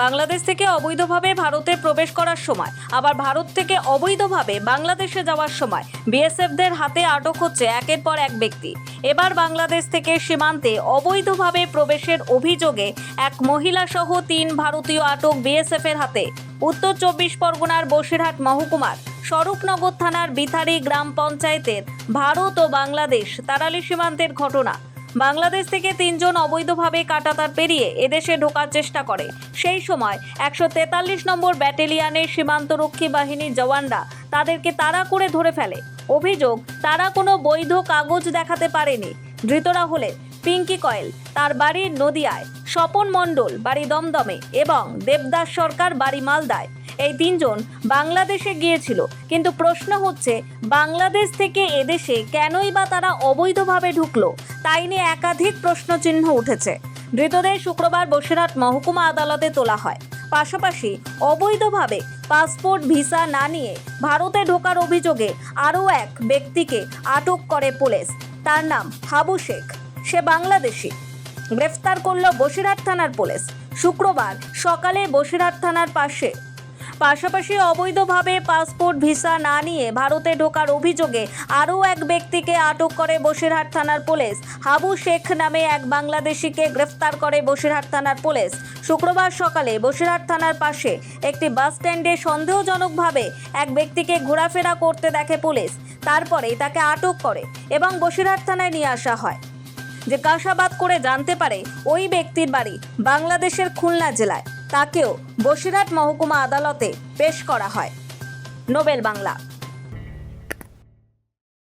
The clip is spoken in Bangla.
বাংলাদেশ থেকে অবৈধভাবে ভারতে প্রবেশ করার সময় আবার ভারত থেকে অবৈধভাবে বাংলাদেশে যাওয়ার সময় বিএসএফদের হাতে আটক হচ্ছে একের পর এক ব্যক্তি। এবার বাংলাদেশ থেকে সীমান্তে অবৈধভাবে প্রবেশের অভিযোগে এক মহিলা সহ 3 ভারতীয় আটক বিএসএফের হাতে। উত্তর 24 পরগনার বসিরহাট মহকুমার স্বরূপনগর থানার বিথারি গ্রাম পঞ্চায়েতের ভারত ও বাংলাদেশ তারালি সীমান্তের ঘটনা। বাংলাদেশ থেকে 3 জন অবৈধভাবে কাঁটাতার পেরিয়ে এদেশে ঢোকার চেষ্টা করে। সেই সময় 143 নম্বর ব্যাটালিয়নের সীমান্তরক্ষী বাহিনীর জওয়ানরা তাদেরকে তাড়া করে ধরে ফেলে। অভিযোগ, তারা কোনো বৈধ কাগজ দেখাতে পারেনি। ধৃতরা হলে পিঙ্কি কয়েল, তার বাড়ি নদিয়ায়, স্বপন মণ্ডল বাড়ি দমদমে এবং দেবদাস সরকার বাড়ি মালদায়। এই 3 জন বাংলাদেশে গিয়েছিল, কিন্তু প্রশ্ন হচ্ছে বাংলাদেশ থেকে এদেশে কেনই বা তারা অবৈধভাবে ঢুকলো, তাই নিয়ে একাধিক প্রশ্নচিহ্ন উঠেছে। ধৃতদের শুক্রবার বসিরহাট মহকুমা আদালতে তোলা হয়। পাশাপাশি অবৈধভাবে পাসপোর্ট ভিসা না নিয়ে ভারতে ঢোকার অভিযোগে আরও এক ব্যক্তিকে আটক করে পুলিশ। তার নাম হাবু শেখ, সে বাংলাদেশি। গ্রেফতার করল বসিরহাট থানার পুলিশ শুক্রবার সকালে বসিরহাট থানার পাশাপাশি অবৈধভাবে পাসপোর্ট ভিসা না নিয়ে ভারতে ঢোকার অভিযোগে আরও এক ব্যক্তিকে আটক করে বসিরহাট থানার পুলিশ। হাবু শেখ নামে এক বাংলাদেশিকে গ্রেফতার করে বসিরহাট থানার পুলিশ শুক্রবার সকালে বসিরহাট থানার পাশে একটি বাস স্ট্যান্ডে সন্দেহজনকভাবে এক ব্যক্তিকে ঘোরাফেরা করতে দেখে পুলিশ। তারপরেই তাকে আটক করে এবং বসিরহাট থানায় নিয়ে আসা হয়। জিজ্ঞাসাবাদ করে জানতে পারে ওই ব্যক্তির বাড়ি বাংলাদেশের খুলনা জেলায়। তাকেও বসিরহাট মহকুমা আদালতে পেশ করা হয়। নোবেল বাংলা।